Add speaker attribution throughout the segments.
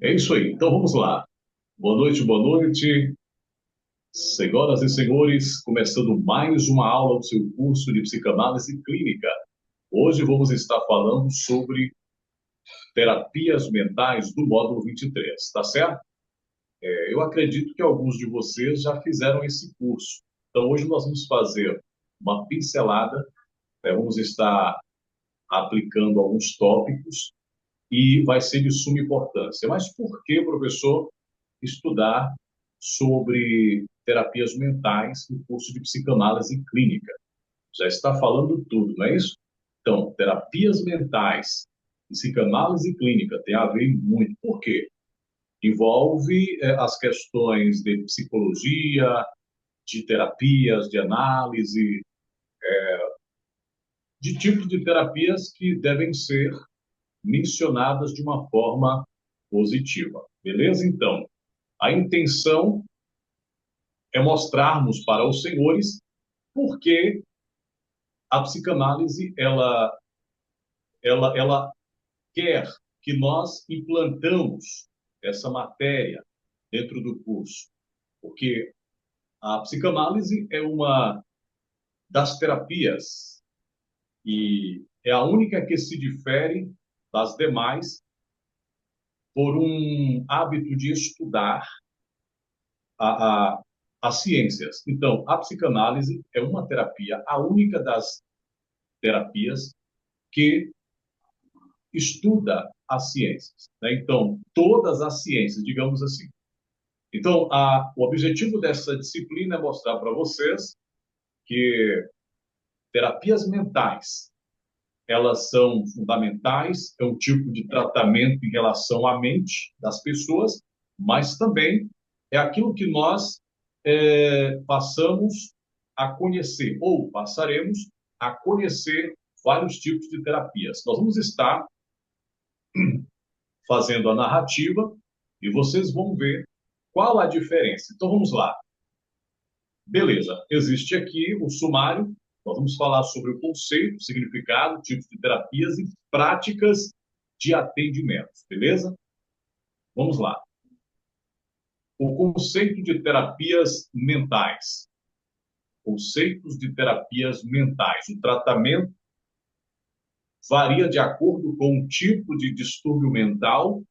Speaker 1: É isso aí. Então vamos lá. Boa noite, boa noite. Senhoras e senhores, começando mais uma aula do seu curso de psicanálise clínica. Hoje vamos estar falando sobre terapias mentais do módulo 23, tá certo? Eu acredito que alguns de vocês já fizeram esse curso. Então hoje nós vamos fazer uma pincelada, vamos estar aplicando alguns tópicos e vai ser de suma importância. Mas por que, professor, estudar sobre terapias mentais no curso de psicanálise clínica? Já está falando tudo, não é isso? Então, terapias mentais, psicanálise clínica tem a ver muito. Por quê? Envolve as questões de psicologia, de terapias, de análise, de tipos de terapias que devem ser mencionadas de uma forma positiva. Beleza? Então, a intenção é mostrarmos para os senhores por que a psicanálise ela quer que nós implantamos essa matéria dentro do curso, porque a psicanálise é uma das terapias e é a única que se difere das demais por um hábito de estudar a, a, as ciências. Então, a psicanálise é uma terapia, a única das terapias que estuda as ciências, né? Então, todas as ciências, digamos assim. Então, o objetivo dessa disciplina é mostrar para vocês que terapias mentais, elas são fundamentais, é um tipo de tratamento em relação à mente das pessoas, mas também é aquilo que nós passamos a conhecer, ou passaremos a conhecer vários tipos de terapias. Nós vamos estar fazendo a narrativa e vocês vão ver qual a diferença. Então vamos lá. Beleza, existe aqui o sumário. Nós vamos falar sobre o conceito, significado, tipos de terapias e práticas de atendimento, beleza? Vamos lá. O conceito de terapias mentais. Conceitos de terapias mentais. O tratamento varia de acordo com o tipo de distúrbio mental,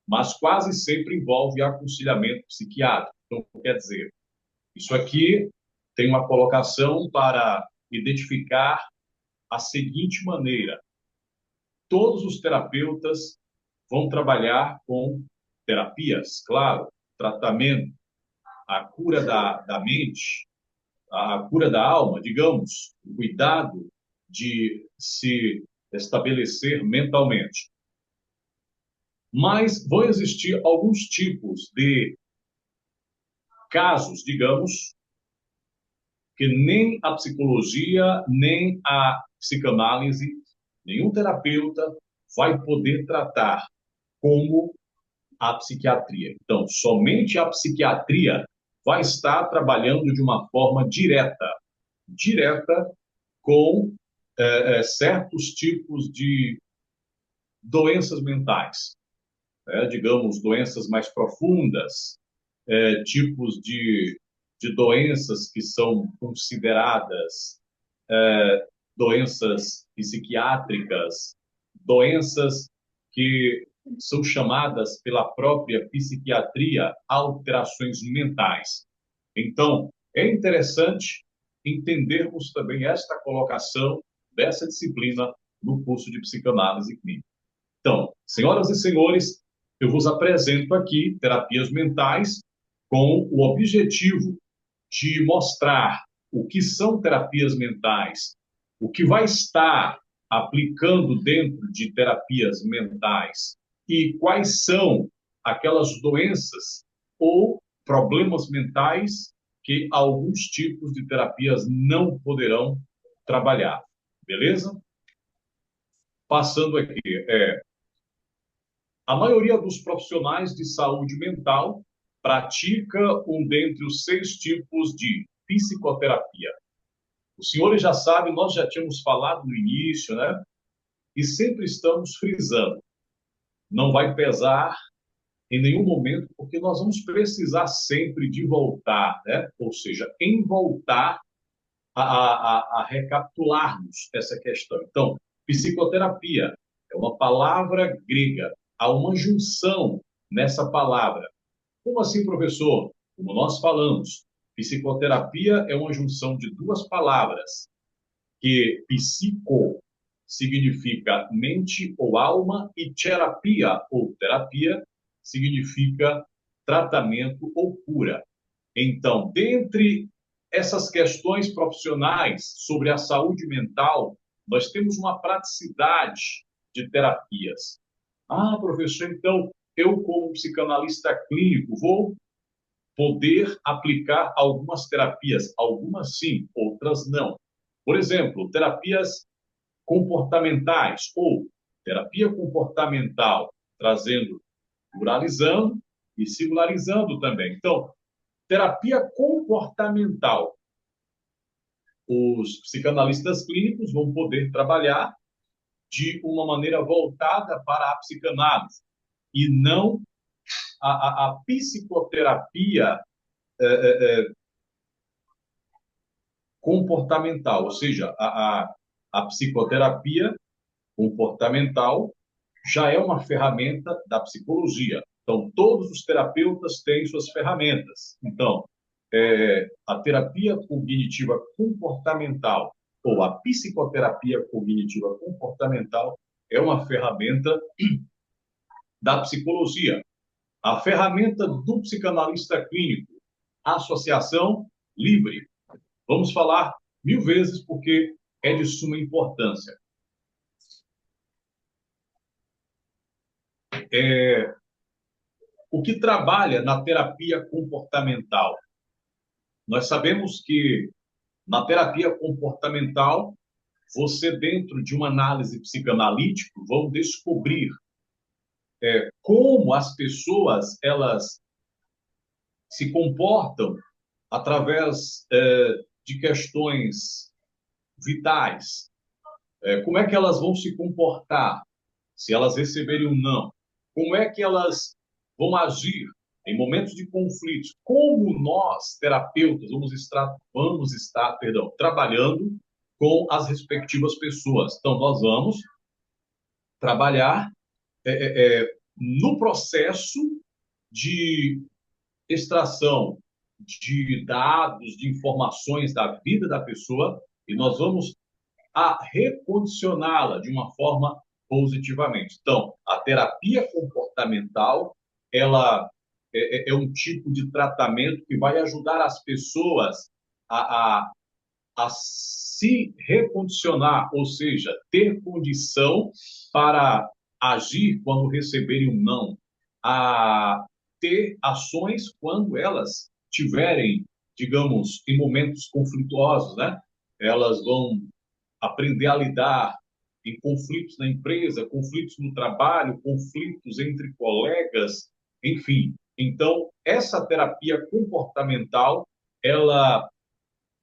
Speaker 1: mas quase sempre envolve aconselhamento psiquiátrico. Então, quer dizer, isso aqui tem uma colocação para identificar a seguinte maneira: todos os terapeutas vão trabalhar com terapias, claro, tratamento, a cura da mente, a cura da alma, digamos, o cuidado de se estabelecer mentalmente. Mas vão existir alguns tipos de casos, digamos, que nem a psicologia, nem a psicanálise, nenhum terapeuta vai poder tratar como a psiquiatria. Então, somente a psiquiatria vai estar trabalhando de uma forma direta com certos tipos de doenças mentais, né? Digamos, doenças mais profundas, tipos de doenças que são consideradas doenças psiquiátricas, doenças que são chamadas pela própria psiquiatria alterações mentais. Então, é interessante entendermos também esta colocação dessa disciplina no curso de psicanálise clínica. Então, senhoras e senhores, eu vos apresento aqui terapias mentais com o objetivo de mostrar o que são terapias mentais, o que vai estar aplicando dentro de terapias mentais e quais são aquelas doenças ou problemas mentais que alguns tipos de terapias não poderão trabalhar. Beleza? Passando aqui, a maioria dos profissionais de saúde mental pratica um dentre os 6 tipos de psicoterapia. Os senhores já sabem, nós já tínhamos falado no início, né? E sempre estamos frisando. não vai pesar em nenhum momento, porque nós vamos precisar sempre de voltar, né? Ou seja, em voltar a recapitularmos essa questão. Então, psicoterapia é uma palavra grega, há uma junção nessa palavra. Como assim, professor? Como nós falamos, psicoterapia é uma junção de duas palavras, que psico significa mente ou alma e terapia ou terapia significa tratamento ou cura. Então, dentre essas questões profissionais sobre a saúde mental, nós temos uma praticidade de terapias. Ah, professor, então eu, como psicanalista clínico, vou poder aplicar algumas terapias, algumas sim, outras não. Por exemplo, terapias comportamentais ou terapia comportamental, trazendo, pluralizando e singularizando também. Então, terapia comportamental. Os psicanalistas clínicos vão poder trabalhar de uma maneira voltada para a psicanálise e não a psicoterapia comportamental, ou seja, a psicoterapia comportamental já é uma ferramenta da psicologia. Então, todos os terapeutas têm suas ferramentas. Então, a terapia cognitiva comportamental ou a psicoterapia cognitiva comportamental é uma ferramenta da psicologia. A ferramenta do psicanalista clínico, associação livre. Vamos falar 1000 vezes porque é de suma importância. O que trabalha na terapia comportamental? Nós sabemos que na terapia comportamental, você, dentro de uma análise psicanalítica, vão descobrir como as pessoas elas se comportam através de questões vitais. Como é que elas vão se comportar se elas receberem um não? Como é que elas vão agir em momentos de conflitos? Como nós, terapeutas, vamos estar trabalhando com as respectivas pessoas. Então, nós vamos trabalhar no processo de extração de dados, de informações da vida da pessoa, e nós vamos recondicioná-la de uma forma positivamente. Então, a terapia comportamental, ela é um tipo de tratamento que vai ajudar as pessoas a, a, a se recondicionar, ou seja, ter condição para agir quando receberem um não, a ter ações quando elas tiverem, digamos, em momentos conflituosos, né? Elas vão aprender a lidar em conflitos na empresa, conflitos no trabalho, conflitos entre colegas, enfim. Então, essa terapia comportamental, ela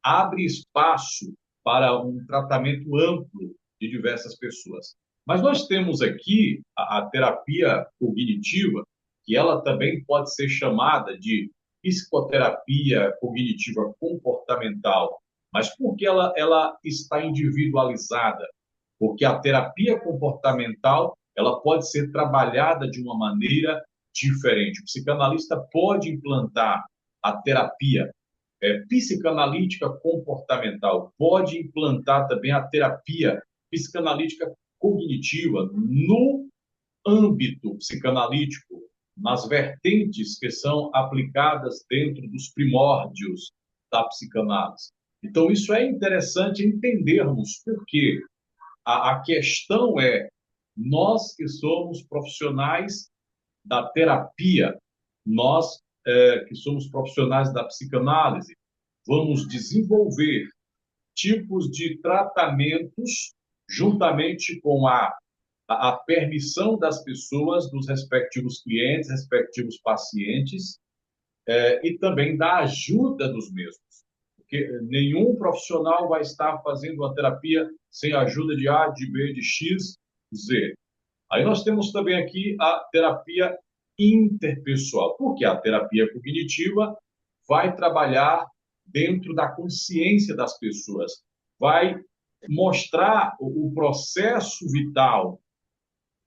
Speaker 1: abre espaço para um tratamento amplo de diversas pessoas. Mas nós temos aqui a terapia cognitiva, que ela também pode ser chamada de psicoterapia cognitiva comportamental. Mas por que ela está individualizada? Porque a terapia comportamental ela pode ser trabalhada de uma maneira diferente. O psicanalista pode implantar a terapia psicanalítica comportamental, pode implantar também a terapia psicanalítica cognitiva no âmbito psicanalítico, nas vertentes que são aplicadas dentro dos primórdios da psicanálise. Então, isso é interessante entendermos, porque a questão é, nós que somos profissionais da terapia, nós que somos profissionais da psicanálise, vamos desenvolver tipos de tratamentos juntamente com a permissão das pessoas, dos respectivos clientes, respectivos pacientes, e também da ajuda dos mesmos. Porque nenhum profissional vai estar fazendo a terapia sem a ajuda de A, de B, de X, Z. Aí nós temos também aqui a terapia interpessoal, porque a terapia cognitiva vai trabalhar dentro da consciência das pessoas, vai mostrar o processo vital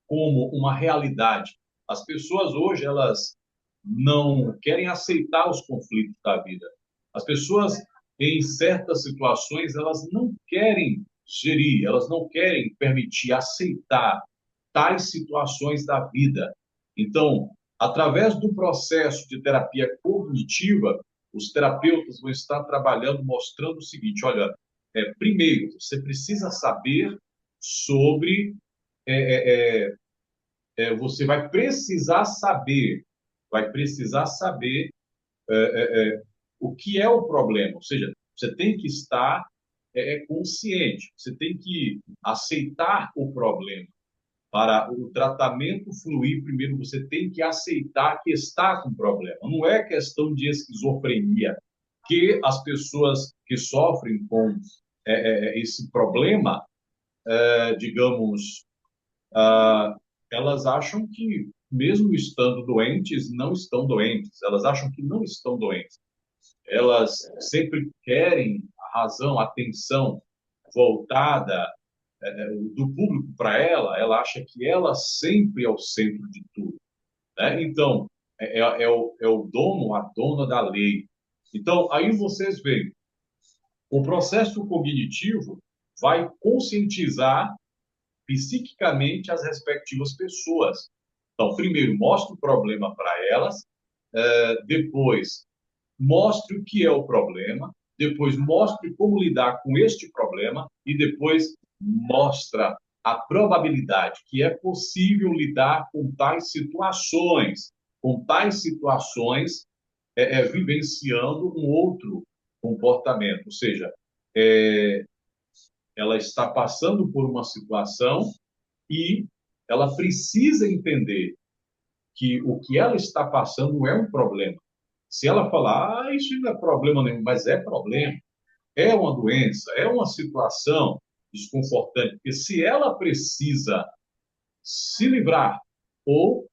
Speaker 1: como uma realidade. As pessoas hoje, elas não querem aceitar os conflitos da vida. As pessoas, em certas situações, elas não querem gerir, elas não querem permitir, aceitar tais situações da vida. Então, através do processo de terapia cognitiva, os terapeutas vão estar trabalhando, mostrando o seguinte: olha, primeiro, você precisa saber sobre é, é, você vai precisar saber o que é o problema. Ou seja, você tem que estar consciente, você tem que aceitar o problema. Para o tratamento fluir, primeiro você tem que aceitar que está com problema. Não é questão de esquizofrenia, que as pessoas que sofrem com esse problema, digamos, ah, elas acham que, mesmo estando doentes, não estão doentes. Elas acham que não estão doentes. Elas sempre querem a razão, a atenção voltada do público para ela. Ela acha que ela sempre é o centro de tudo, né? Então, é o dono, a dona da lei. Então, aí vocês veem, o processo cognitivo vai conscientizar psiquicamente as respectivas pessoas. Então, primeiro, mostre o problema para elas, depois, mostre o que é o problema, depois, mostre como lidar com este problema e depois, mostra a probabilidade que é possível lidar com tais situações, vivenciando um outro comportamento. Ou seja, é, ela está passando por uma situação e ela precisa entender que o que ela está passando não é um problema. Se ela falar, isso não é problema nenhum, mas é problema, é uma doença, é uma situação desconfortante, porque se ela precisa se livrar ou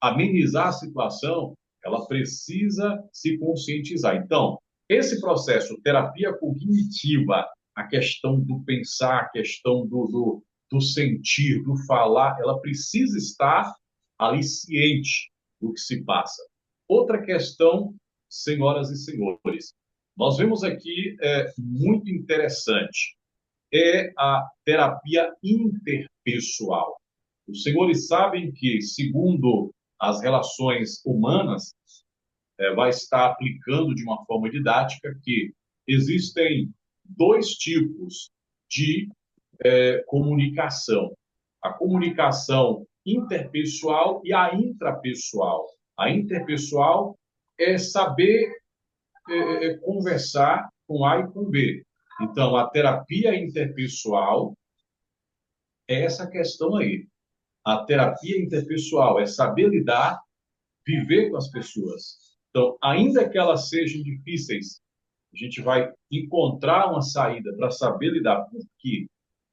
Speaker 1: amenizar a situação, ela precisa se conscientizar. Então, esse processo, terapia cognitiva, a questão do pensar, a questão do sentir, do falar, ela precisa estar ali ciente do que se passa. Outra questão, senhoras e senhores, nós vemos aqui muito interessante, é a terapia interpessoal. Os senhores sabem que, segundo as relações humanas, vai estar aplicando de uma forma didática que existem dois tipos de comunicação: a comunicação interpessoal e a intrapessoal. A interpessoal é saber conversar com A e com B. Então, a terapia interpessoal é essa questão aí. A terapia interpessoal é saber lidar, viver com as pessoas. Então, ainda que elas sejam difíceis, a gente vai encontrar uma saída para saber lidar, porque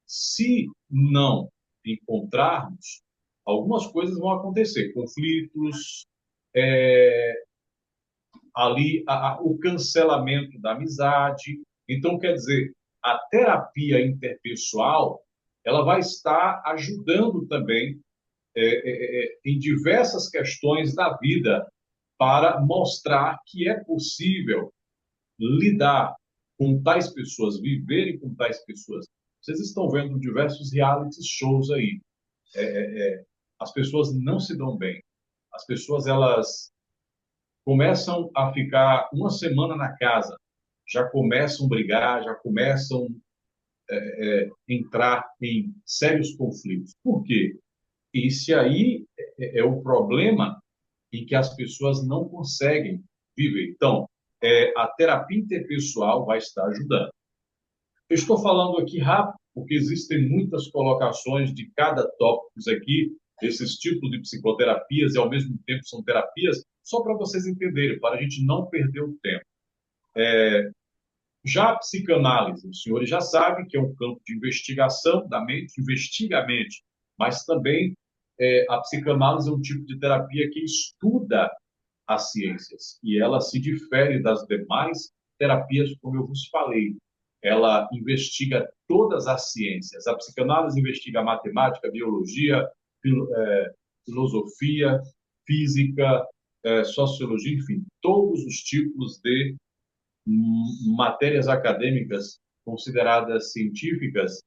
Speaker 1: se não encontrarmos, algumas coisas vão acontecer, conflitos, é, ali o cancelamento da amizade. Então, quer dizer, a terapia interpessoal, ela vai estar ajudando também em diversas questões da vida para mostrar que é possível lidar com tais pessoas, viverem com tais pessoas. Vocês estão vendo diversos reality shows aí. As pessoas não se dão bem. As pessoas, elas começam a ficar uma semana na casa, já começam a brigar, já começam a entrar em sérios conflitos. Por quê? Esse aí é o problema em que as pessoas não conseguem viver. Então, a terapia interpessoal vai estar ajudando. Eu estou falando aqui rápido, porque existem muitas colocações de cada tópico aqui, esses tipos de psicoterapias, e ao mesmo tempo são terapias, só para vocês entenderem, para a gente não perder o tempo. Já a psicanálise, os senhores já sabem que é um campo de investigação da mente, investiga a mente, mas também a psicanálise é um tipo de terapia que estuda as ciências e ela se difere das demais terapias, como eu vos falei. Ela investiga todas as ciências. A psicanálise investiga a matemática, a biologia, filosofia, física, sociologia, enfim, todos os tipos de matérias acadêmicas consideradas científicas,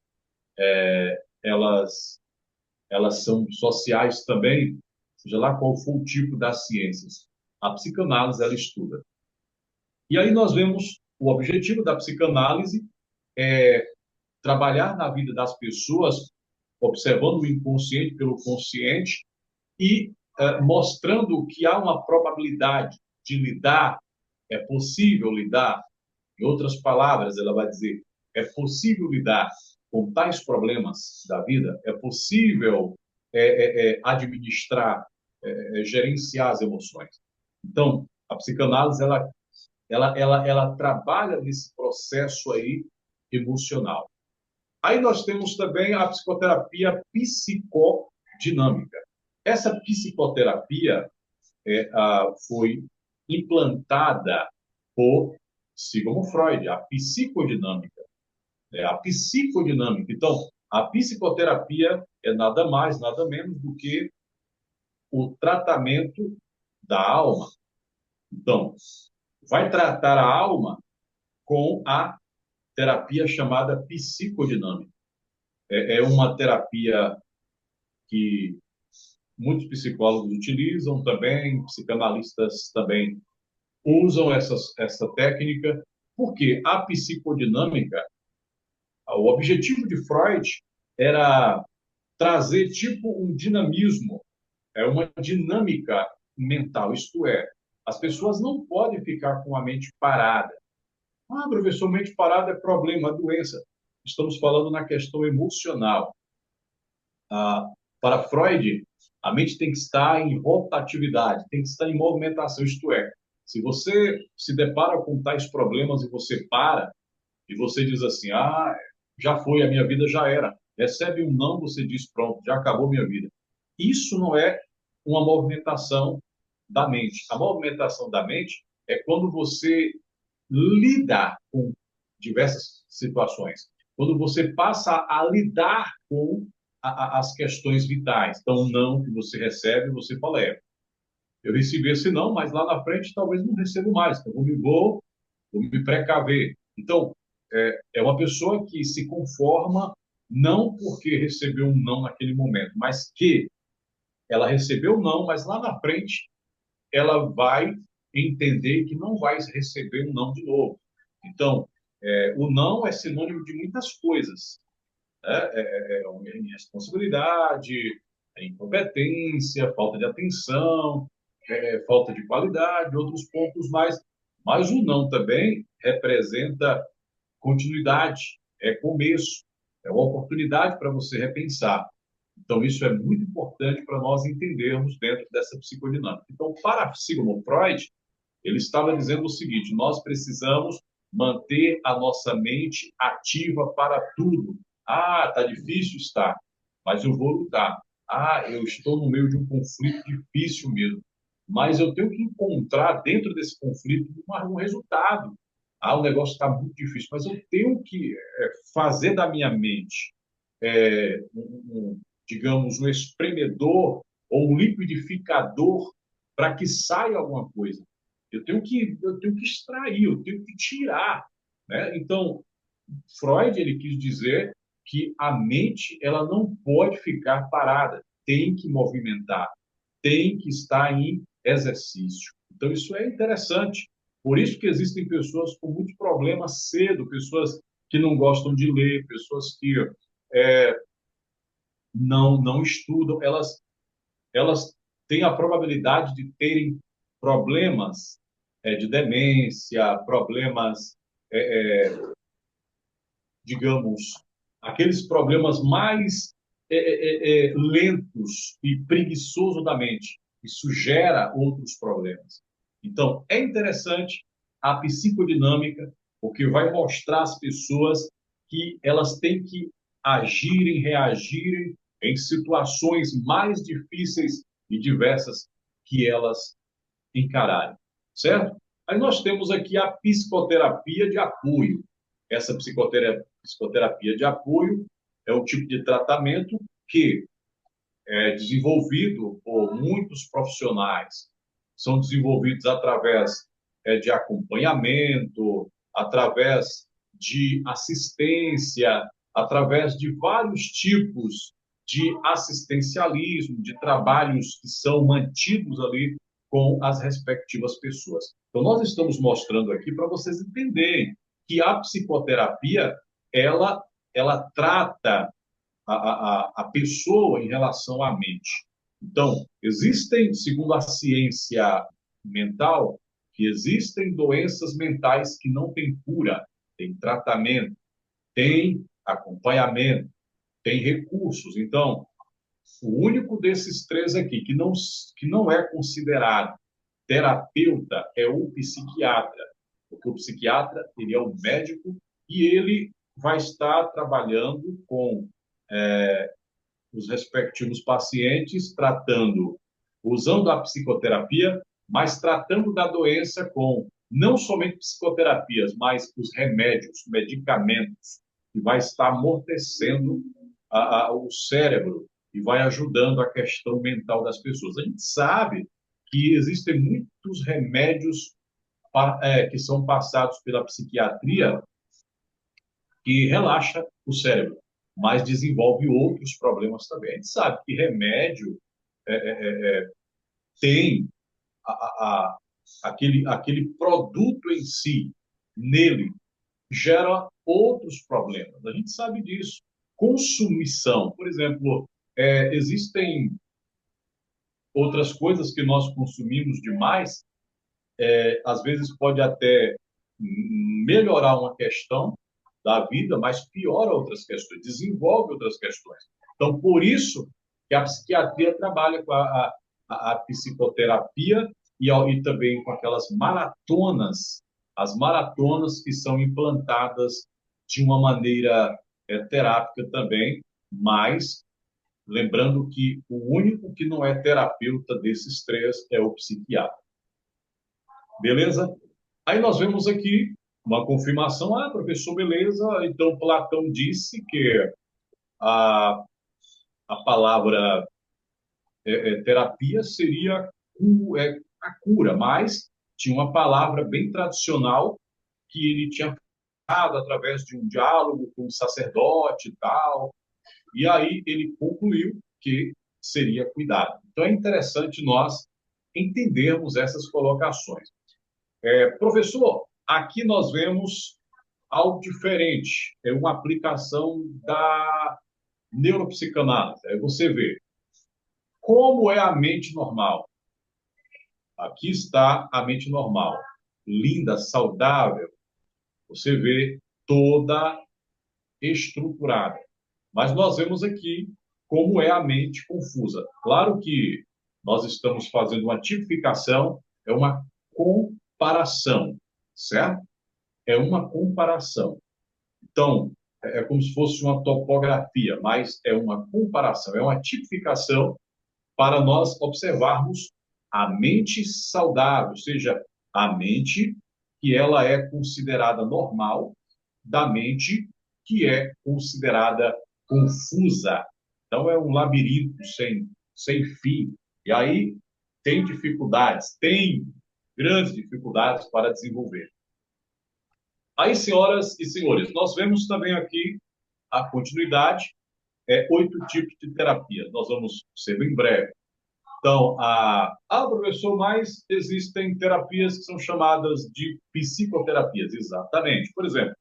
Speaker 1: elas elas são sociais também, seja lá qual for o tipo das ciências. A psicanálise ela estuda. E aí nós vemos o objetivo da psicanálise é trabalhar na vida das pessoas, observando o inconsciente pelo consciente e mostrando que há uma probabilidade de lidar, é possível lidar. Em outras palavras, ela vai dizer, é possível lidar com tais problemas da vida, é possível administrar, gerenciar as emoções. Então, a psicanálise, ela trabalha nesse processo aí emocional. Aí nós temos também a psicoterapia psicodinâmica. Essa psicoterapia foi implantada por Sigmund Freud, a psicodinâmica. A psicodinâmica. Então, a psicoterapia é nada mais, nada menos do que o tratamento da alma. Então, vai tratar a alma com a terapia chamada psicodinâmica. É uma terapia que muitos psicólogos utilizam também, psicanalistas também usam essa técnica, porque a psicodinâmica, o objetivo de Freud era trazer tipo um dinamismo, uma dinâmica mental, isto é, as pessoas não podem ficar com a mente parada. Ah, professor, mente parada é problema, é doença. Estamos falando na questão emocional. Para Freud, a mente tem que estar em rotatividade, tem que estar em movimentação, isto é, se você se depara com tais problemas e você para, e você diz assim, já foi, a minha vida já era. Recebe um não, você diz, pronto, já acabou minha vida. Isso não é uma movimentação da mente. A movimentação da mente é quando você lida com diversas situações, quando você passa a lidar com as questões vitais. Então, o não que você recebe, você fala, eu recebi esse não, mas lá na frente talvez não recebo mais, então vou me precaver. Então, é uma pessoa que se conforma não porque recebeu um não naquele momento, mas que ela recebeu um não, mas lá na frente ela vai entender que não vai receber um não de novo. Então, o não é sinônimo de muitas coisas. Né? Uma irresponsabilidade, incompetência, falta de atenção, falta de qualidade, outros pontos mais. Mas o não também representa continuidade, é começo, é uma oportunidade para você repensar. Então, isso é muito importante para nós entendermos dentro dessa psicodinâmica. Então, para Sigmund Freud, ele estava dizendo o seguinte: nós precisamos manter a nossa mente ativa para tudo. Tá difícil, está, mas eu vou lutar. Eu estou no meio de um conflito difícil mesmo, mas eu tenho que encontrar dentro desse conflito um resultado. O negócio está muito difícil, mas eu tenho que fazer da minha mente, digamos, um espremedor ou um liquidificador para que saia alguma coisa. Eu tenho que extrair, eu tenho que tirar, né? Então, Freud ele quis dizer que a mente ela não pode ficar parada, tem que movimentar, tem que estar em exercício. Então, isso é interessante. Por isso que existem pessoas com muitos problemas cedo, pessoas que não gostam de ler, pessoas que não estudam, elas têm a probabilidade de terem problemas de demência, problemas, digamos, aqueles problemas mais lentos e preguiçosos da mente. Isso gera outros problemas. Então, é interessante a psicodinâmica, porque vai mostrar às pessoas que elas têm que agirem, reagirem em situações mais difíceis e diversas que elas encararem, certo? Aí nós temos aqui a psicoterapia de apoio. Essa psicoterapia de apoio é um tipo de tratamento que é desenvolvido por muitos profissionais. São desenvolvidos através de acompanhamento, através de assistência, através de vários tipos de assistencialismo, de trabalhos que são mantidos ali com as respectivas pessoas. Então, nós estamos mostrando aqui para vocês entenderem que a psicoterapia, ela trata a pessoa em relação à mente. Então, existem, segundo a ciência mental, que existem doenças mentais que não têm cura, tem tratamento, tem acompanhamento, tem recursos. Então, o único desses três aqui que não é considerado terapeuta é o psiquiatra, porque o psiquiatra ele é um médico e ele vai estar trabalhando com os respectivos pacientes, usando a psicoterapia, mas tratando da doença com não somente psicoterapias, mas os remédios, medicamentos, que vai estar amortecendo o cérebro e vai ajudando a questão mental das pessoas. A gente sabe que existem muitos remédios que são passados pela psiquiatria que relaxa o cérebro, mas desenvolve outros problemas também. A gente sabe que remédio tem aquele produto em si, nele, gera outros problemas. A gente sabe disso. Consumição, por exemplo, existem outras coisas que nós consumimos demais, às vezes pode até melhorar uma questão da vida, mas piora outras questões, desenvolve outras questões. Então, por isso que a psiquiatria trabalha com a psicoterapia e também com aquelas maratonas, as maratonas que são implantadas de uma maneira terápica também, mas lembrando que o único que não é terapeuta desses três é o psiquiatra. Beleza? Aí nós vemos aqui uma confirmação. Ah, professor, beleza. Então, Platão disse que a, a palavra terapia seria a cura, mas tinha uma palavra bem tradicional que ele tinha falado através de um diálogo com um sacerdote e tal. E aí ele concluiu que seria cuidado. Então, é interessante nós entendermos essas colocações. Professor, aqui nós vemos algo diferente. É uma aplicação da neuropsicanálise. Aí você vê como é a mente normal. Aqui está a mente normal. Linda, saudável. Você vê toda estruturada. Mas nós vemos aqui como é a mente confusa. Claro que nós estamos fazendo uma tipificação, é uma comparação, certo? É uma comparação. Então, é como se fosse uma topografia, mas é uma comparação, é uma tipificação para nós observarmos a mente saudável, ou seja, a mente que ela é considerada normal, da mente que é considerada confusa. Então, é um labirinto sem fim. E aí tem dificuldades, tem grandes dificuldades para desenvolver. Aí, senhoras e senhores, nós vemos também aqui a continuidade, 8 tipos de terapia. Nós vamos ser bem breve. Então, professor, mas existem terapias que são chamadas de psicoterapias, exatamente. Por exemplo,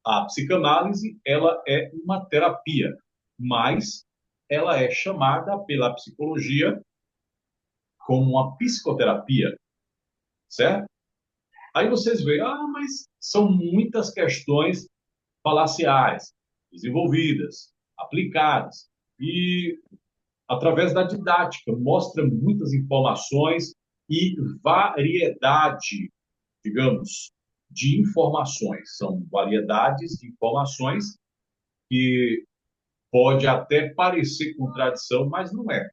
Speaker 1: a psicanálise, ela é uma terapia, mas ela é chamada pela psicologia como uma psicoterapia, certo? Aí vocês veem, mas são muitas questões falaciais, desenvolvidas, aplicadas, e através da didática, mostra muitas informações e variedade, digamos, de informações. São variedades de informações que pode até parecer contradição, mas não é.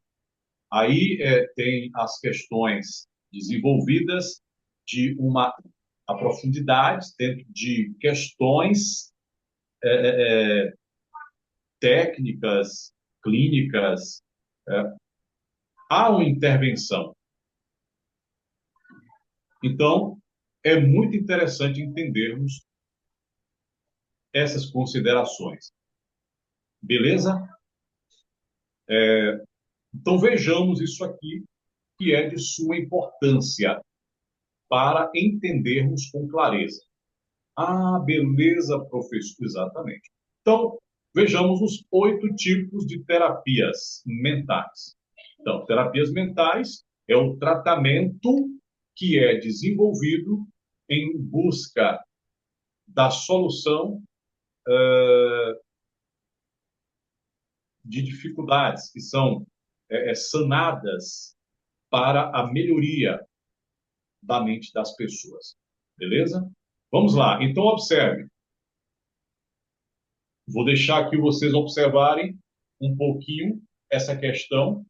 Speaker 1: Aí tem as questões desenvolvidas de uma a profundidade dentro de questões técnicas, clínicas, há uma intervenção. Então, é muito interessante entendermos essas considerações. Beleza? Então, vejamos isso aqui, que é de suma importância para entendermos com clareza. Ah, beleza, professor. Exatamente. Então, vejamos os 8 tipos de terapias mentais. Então, terapias mentais é o tratamento que é desenvolvido em busca da solução de dificuldades que são sanadas para a melhoria da mente das pessoas. Beleza? Vamos lá. Então, observe. Vou deixar aqui vocês observarem um pouquinho essa questão.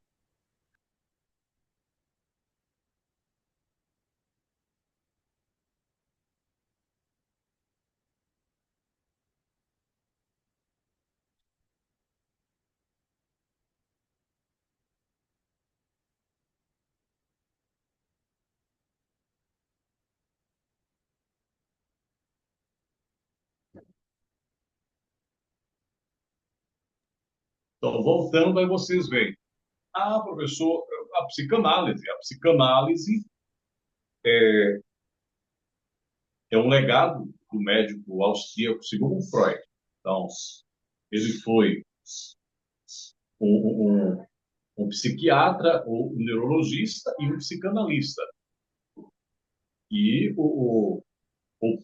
Speaker 1: Então, voltando, aí vocês veem. Ah, professor, a psicanálise. A psicanálise é um legado do médico austríaco Sigmund Freud. Então, ele foi um, um, um psiquiatra, um neurologista e um psicanalista. E o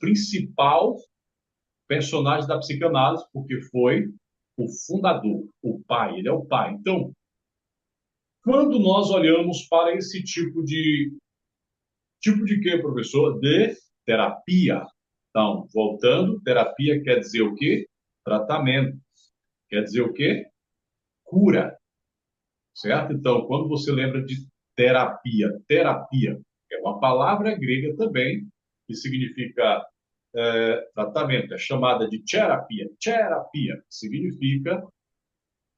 Speaker 1: principal personagem da psicanálise, porque foi o fundador, o pai, ele é o pai. Então, quando nós olhamos para esse tipo de quê, professor? De terapia. Então, voltando, terapia quer dizer o quê? Tratamento. Quer dizer o quê? Cura. Certo? Então, quando você lembra de terapia, terapia é uma palavra grega também que significa tratamento, é chamada de terapia. Terapia significa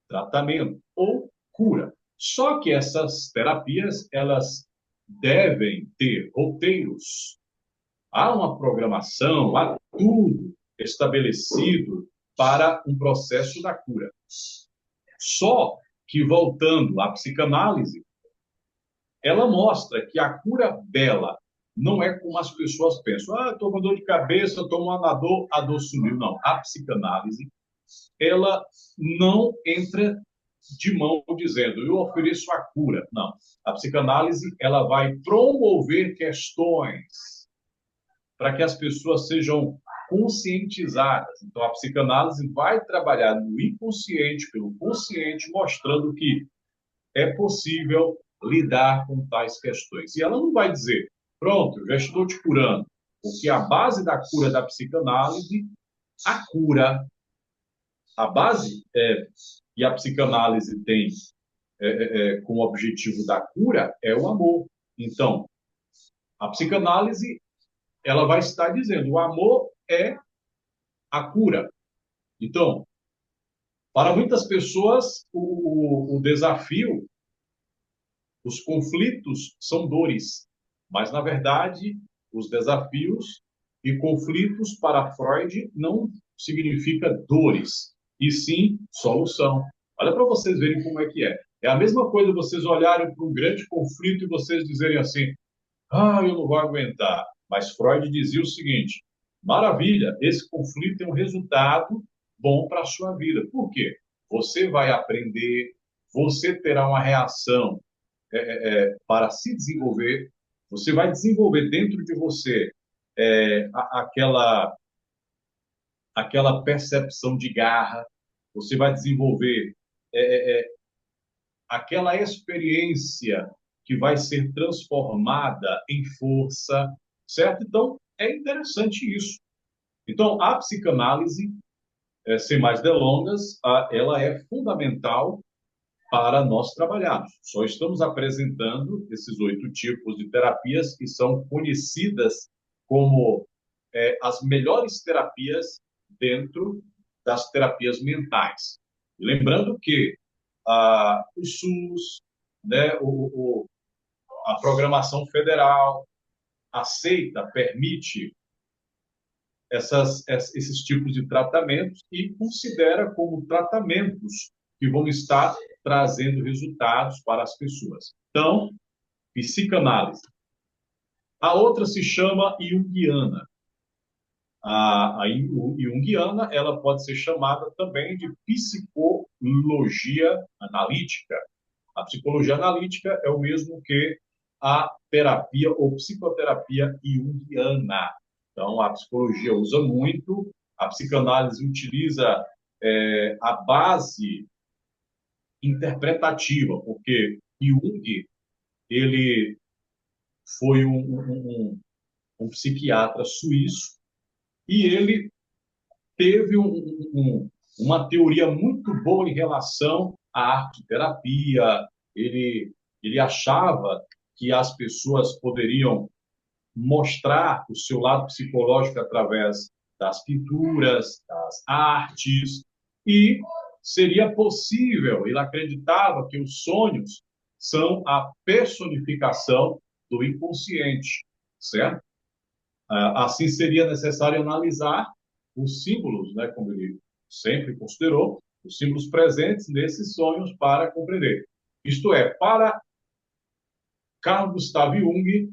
Speaker 1: tratamento ou cura. Só que essas terapias, elas devem ter roteiros. Há uma programação, há tudo estabelecido para um processo da cura. Só que, voltando à psicanálise, ela mostra que a cura dela não é como as pessoas pensam. Ah, estou com dor de cabeça, estou com anador, a dor sumiu. Não, a psicanálise, ela não entra de mão dizendo, eu ofereço a cura. Não. A psicanálise, ela vai promover questões para que as pessoas sejam conscientizadas. Então, a psicanálise vai trabalhar no inconsciente, pelo consciente, mostrando que é possível lidar com tais questões. E ela não vai dizer, pronto, eu já estou te curando, porque a base da cura da psicanálise, a cura, a base e a psicanálise tem como objetivo da cura é o amor. Então, a psicanálise ela vai estar dizendo, o amor é a cura. Então, para muitas pessoas, o desafio, os conflitos são dores, mas, na verdade, os desafios e conflitos para Freud não significa dores, e sim solução. Olha para vocês verem como é que é. É a mesma coisa vocês olharem para um grande conflito e vocês dizerem assim, ah, eu não vou aguentar. Mas Freud dizia o seguinte, maravilha, esse conflito é um resultado bom para a sua vida. Por quê? Você vai aprender, você terá uma reação para se desenvolver, você vai desenvolver dentro de você aquela percepção de garra, você vai desenvolver aquela experiência que vai ser transformada em força, certo? Então, é interessante isso. Então, a psicanálise, sem mais delongas, ela é fundamental para nós trabalharmos. Só estamos apresentando esses 8 tipos de terapias que são conhecidas como as melhores terapias dentro das terapias mentais. E lembrando que o SUS, né, a programação federal aceita, permite esses tipos de tratamentos e considera como tratamentos que vão estar trazendo resultados para as pessoas. Então, psicanálise. A outra se chama junguiana. A junguiana, ela pode ser chamada também de psicologia analítica. A psicologia analítica é o mesmo que a terapia ou psicoterapia junguiana. Então, a psicologia usa muito, a psicanálise utiliza a base interpretativa, porque Jung, ele foi um psiquiatra suíço e ele teve uma teoria muito boa em relação à arte-terapia. Ele achava que as pessoas poderiam mostrar o seu lado psicológico através das pinturas, das artes, e seria possível, ele acreditava que os sonhos são a personificação do inconsciente, certo? Assim, seria necessário analisar os símbolos, né, como ele sempre considerou, os símbolos presentes nesses sonhos para compreender. Isto é, para Carl Gustav Jung,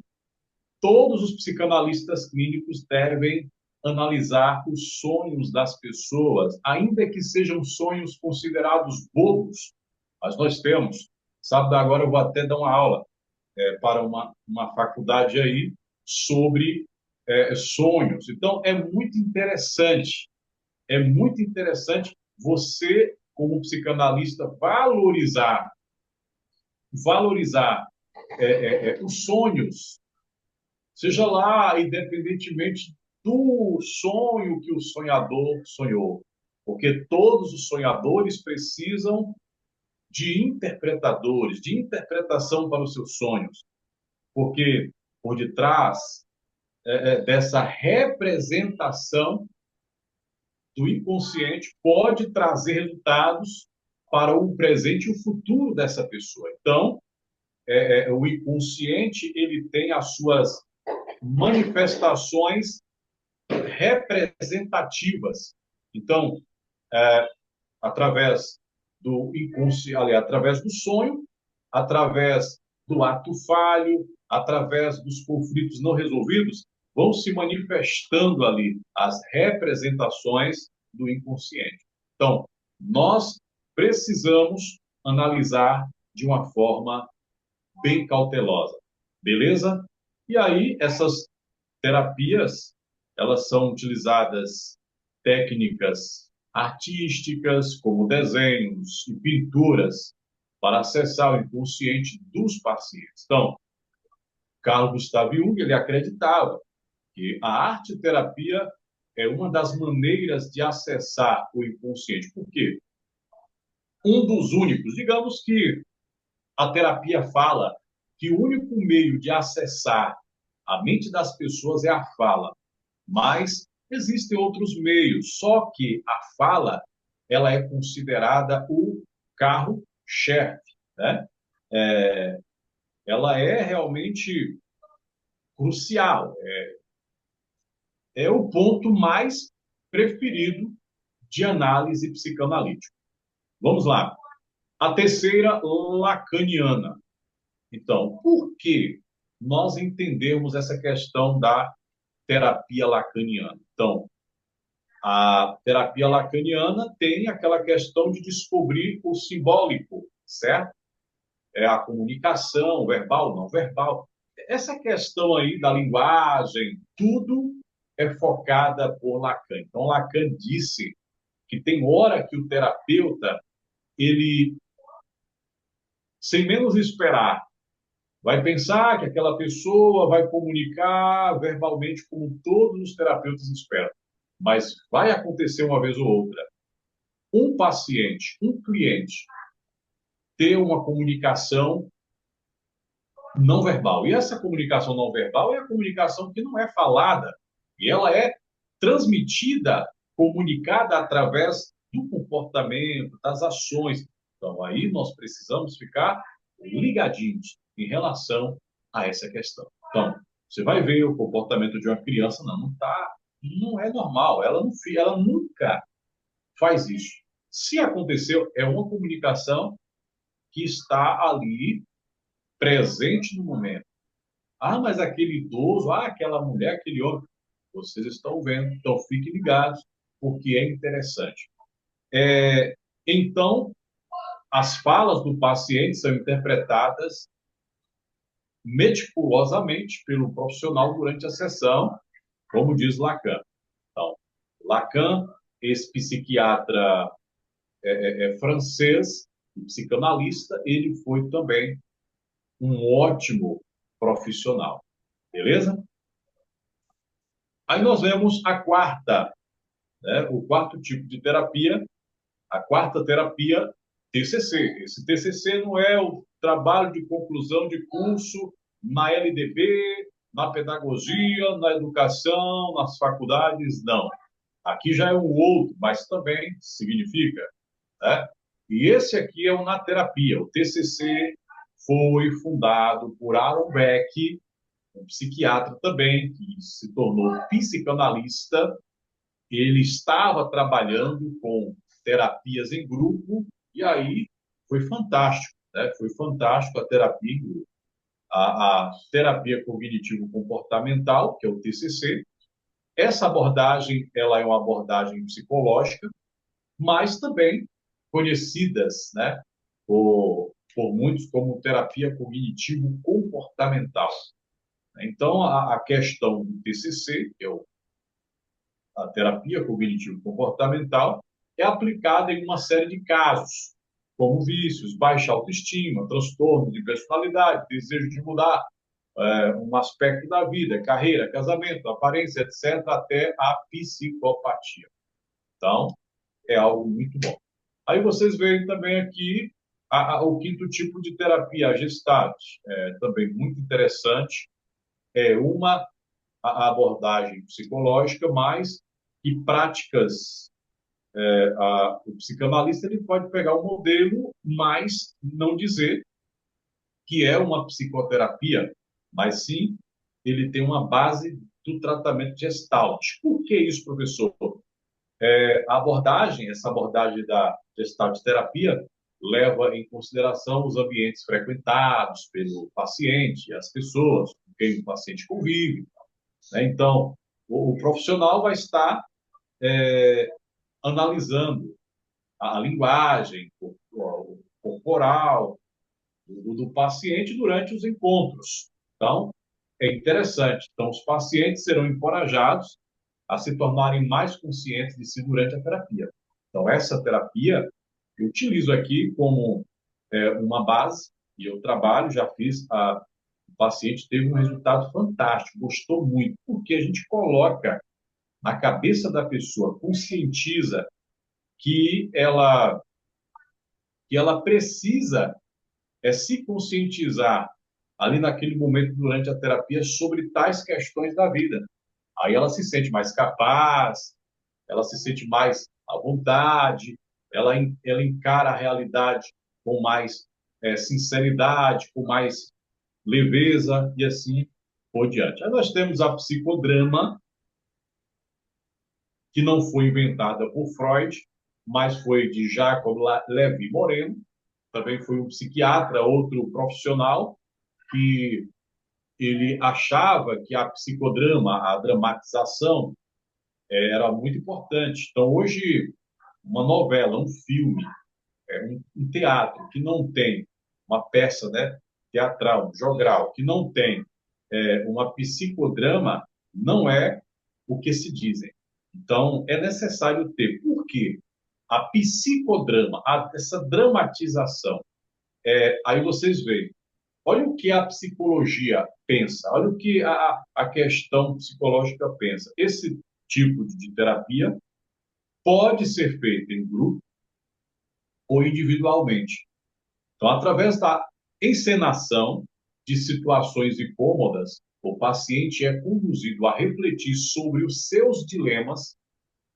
Speaker 1: todos os psicanalistas clínicos devem analisar os sonhos das pessoas, ainda que sejam sonhos considerados bobos. Mas nós temos, sábado agora eu vou até dar uma aula para uma faculdade aí sobre sonhos. Então, é muito interessante você, como psicanalista, valorizar os sonhos, seja lá, independentemente do sonho que o sonhador sonhou, porque todos os sonhadores precisam de interpretadores, de interpretação para os seus sonhos, porque por detrás dessa representação do inconsciente pode trazer resultados para o presente e o futuro dessa pessoa. Então, o inconsciente ele tem as suas manifestações representativas. Então, através do inconsciente, através do sonho, através do ato falho, através dos conflitos não resolvidos, vão se manifestando ali as representações do inconsciente. Então, nós precisamos analisar de uma forma bem cautelosa, beleza? E aí, essas terapias, elas são utilizadas técnicas artísticas, como desenhos e pinturas, para acessar o inconsciente dos pacientes. Então, Carl Gustav Jung, ele acreditava que a arte-terapia é uma das maneiras de acessar o inconsciente. Por quê? Um dos únicos, digamos que a terapia fala que o único meio de acessar a mente das pessoas é a fala, mas existem outros meios, só que a fala ela é considerada o carro-chefe, né? Ela é realmente crucial, é o ponto mais preferido de análise psicanalítica. Vamos lá. A terceira, lacaniana. Então, por que nós entendemos essa questão da terapia lacaniana? Então, a terapia lacaniana tem aquela questão de descobrir o simbólico, certo? É a comunicação verbal, não verbal. Essa questão aí da linguagem, tudo é focada por Lacan. Então, Lacan disse que tem hora que o terapeuta, ele, sem menos esperar, vai pensar que aquela pessoa vai comunicar verbalmente como todos os terapeutas esperam. Mas vai acontecer uma vez ou outra. um paciente, um cliente, ter uma comunicação não verbal. E essa comunicação não verbal é a comunicação que não é falada, e ela é transmitida, comunicada através do comportamento, das ações. Então, aí nós precisamos ficar ligadinhos em relação a essa questão. Então, você vai ver o comportamento de uma criança, não é normal, ela nunca faz isso. Se aconteceu, é uma comunicação que está ali presente no momento. Ah, mas aquele idoso, aquela mulher, aquele homem, vocês estão vendo, então fiquem ligados, porque é interessante. Então, as falas do paciente são interpretadas meticulosamente pelo profissional durante a sessão, como diz Lacan. Então, Lacan, esse psiquiatra francês, psicanalista, ele foi também um ótimo profissional. Beleza? Aí nós vemos a quarta, né, o quarto tipo de terapia, a quarta terapia, TCC. Esse TCC não é o trabalho de conclusão de curso na LDB, na pedagogia, na educação, nas faculdades, não. Aqui já é um outro, mas também significa, né? E esse aqui é o na terapia. O TCC foi fundado por Aaron Beck, um psiquiatra também, que se tornou psicanalista. Ele estava trabalhando com terapias em grupo, e aí foi fantástico, né? Foi fantástico a terapia em grupo. A terapia cognitivo-comportamental, que é o TCC, essa abordagem, ela é uma abordagem psicológica, mas também conhecidas, né, por muitos como terapia cognitivo-comportamental. Então, a questão do TCC, que é a terapia cognitivo-comportamental, é aplicada em uma série de casos, como vícios, baixa autoestima, transtorno de personalidade, desejo de mudar um aspecto da vida, carreira, casamento, aparência, etc., até a psicopatia. Então, é algo muito bom. Aí vocês veem também aqui o quinto tipo de terapia, a Gestalt, também muito interessante. É uma abordagem psicológica, mas que práticas, o psicanalista ele pode pegar um modelo, mas não dizer que é uma psicoterapia, mas sim ele tem uma base do tratamento Gestalt. Por que isso, professor? A abordagem, essa abordagem da Gestalt terapia, leva em consideração os ambientes frequentados pelo paciente, as pessoas com quem o paciente convive, né? Então, o profissional vai estar analisando a linguagem corporal do paciente durante os encontros. Então, é interessante. Então, os pacientes serão encorajados a se tornarem mais conscientes de si durante a terapia. Então, essa terapia eu utilizo aqui como uma base, e eu trabalho, já fiz, o paciente teve um resultado fantástico, gostou muito, porque a gente coloca na cabeça da pessoa, conscientiza que ela precisa se conscientizar ali naquele momento durante a terapia sobre tais questões da vida. Aí ela se sente mais capaz, ela se sente mais à vontade, ela encara a realidade com mais sinceridade, com mais leveza e assim por diante. Aí nós temos a psicodrama, que não foi inventada por Freud, mas foi de Jacob Levi Moreno, também foi um psiquiatra, outro profissional, que ele achava que a psicodrama, a dramatização, era muito importante. Então, hoje, uma novela, um filme, um teatro que não tem uma peça, né, teatral, jogral, que não tem uma psicodrama, não é o que se dizem. Então, é necessário ter. Por quê? A psicodrama, essa dramatização, aí vocês veem, olha o que a psicologia pensa, olha o que a questão psicológica pensa. Esse tipo de terapia pode ser feito em grupo, ou individualmente. Então, através da encenação de situações incômodas, o paciente é conduzido a refletir sobre os seus dilemas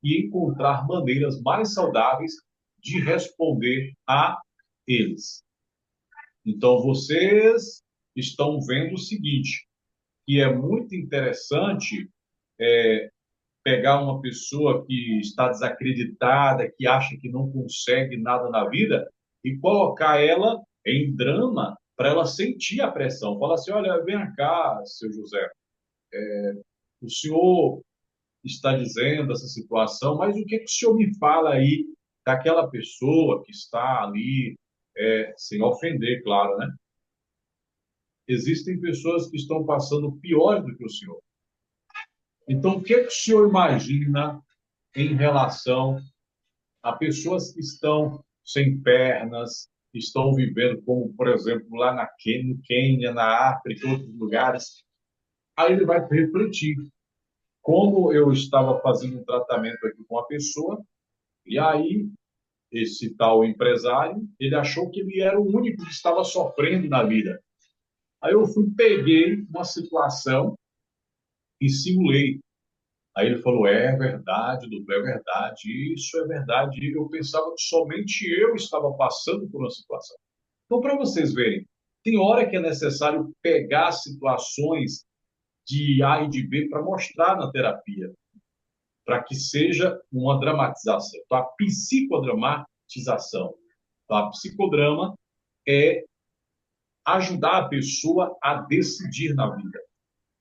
Speaker 1: e encontrar maneiras mais saudáveis de responder a eles. Então, vocês estão vendo o seguinte, que é muito interessante pegar uma pessoa que está desacreditada, que acha que não consegue nada na vida, e colocar ela em drama para ela sentir a pressão. Fala assim, olha, vem cá, seu José, o senhor está dizendo essa situação, mas o que, que o senhor me fala aí daquela pessoa que está ali, sem ofender, claro, né? Existem pessoas que estão passando pior do que o senhor. Então, o que, que o senhor imagina em relação a pessoas que estão sem pernas, estão vivendo, como, por exemplo, lá no Quênia, na África, em outros lugares? Aí ele vai refletir. Como eu estava fazendo um tratamento aqui com a pessoa, e aí esse tal empresário, ele achou que ele era o único que estava sofrendo na vida. Aí eu peguei uma situação e simulei. Aí ele falou, é verdade, doutor, é verdade, isso é verdade. Eu pensava que somente eu estava passando por uma situação. Então, para vocês verem, tem hora que é necessário pegar situações de A e de B para mostrar na terapia, para que seja uma dramatização. Então, a psicodramatização. Então, a psicodrama é ajudar a pessoa a decidir na vida,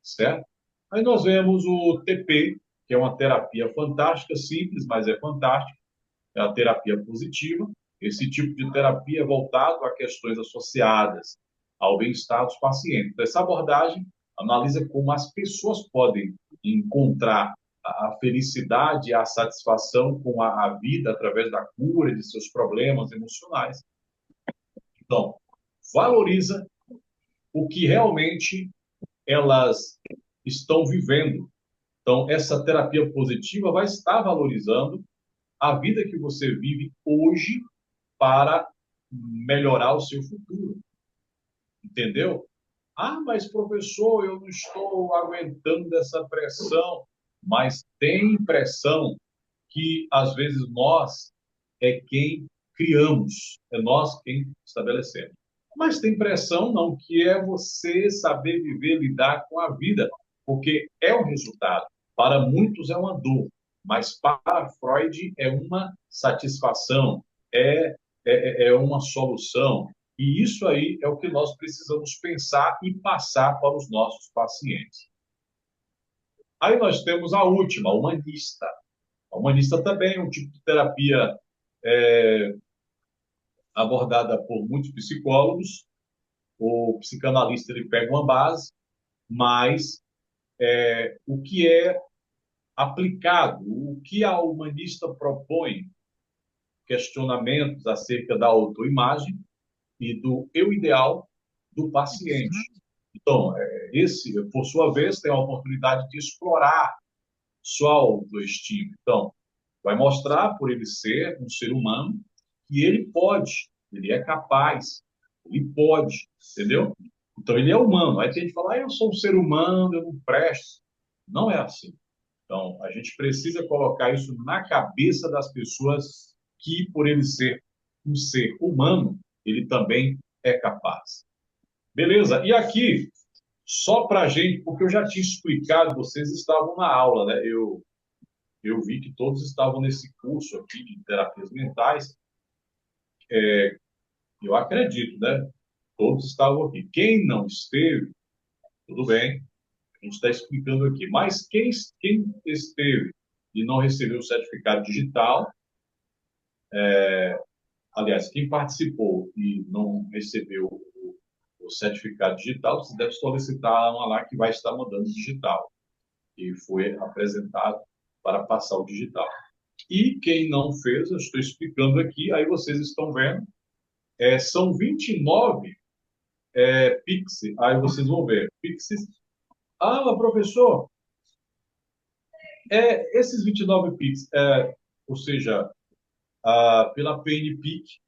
Speaker 1: certo? Aí nós vemos o TP, que é uma terapia fantástica, simples, mas é fantástica, é a terapia positiva. Esse tipo de terapia é voltado a questões associadas ao bem-estar dos pacientes. Então, essa abordagem analisa como as pessoas podem encontrar a felicidade, a satisfação com a vida através da cura de seus problemas emocionais. Então, valoriza o que realmente elas estão vivendo. Então, essa terapia positiva vai estar valorizando a vida que você vive hoje para melhorar o seu futuro. Entendeu? Ah, mas professor, eu não estou aguentando essa pressão. Mas tem pressão que, às vezes, nós é quem criamos, é nós quem estabelecemos. Mas tem pressão não, que é você saber viver, lidar com a vida, porque é um resultado. Para muitos é uma dor, mas para Freud é uma satisfação, é uma solução. E isso aí é o que nós precisamos pensar e passar para os nossos pacientes. Aí nós temos a última, a humanista. A humanista também é um tipo de terapia abordada por muitos psicólogos. O psicanalista ele pega uma base, mas o que é aplicado, o que a humanista propõe, questionamentos acerca da autoimagem e do eu ideal do paciente. Então, esse, por sua vez, tem a oportunidade de explorar sua autoestima. Então, vai mostrar, por ele ser um ser humano, que ele pode, ele é capaz, ele pode, entendeu? Então, ele é humano. Aí tem gente que fala, eu sou um ser humano, eu não presto. Não é assim. Então, a gente precisa colocar isso na cabeça das pessoas que, por ele ser um ser humano, ele também é capaz. Beleza? E aqui, só para a gente, porque eu já tinha explicado, vocês estavam na aula, né? Eu vi que todos estavam nesse curso aqui de terapias mentais. Eu acredito, né? Todos estavam aqui. Quem não esteve, tudo bem, a gente está explicando aqui. Mas quem esteve e não recebeu o certificado digital, aliás, quem participou e não recebeu o certificado digital, você deve solicitar uma lá que vai estar mandando digital. E foi apresentado para passar o digital. E quem não fez, eu estou explicando aqui, aí vocês estão vendo, são 29 Pix, aí vocês vão ver, Pix. Ah, mas professor, esses 29 Pix, ou seja, pela PNPIC,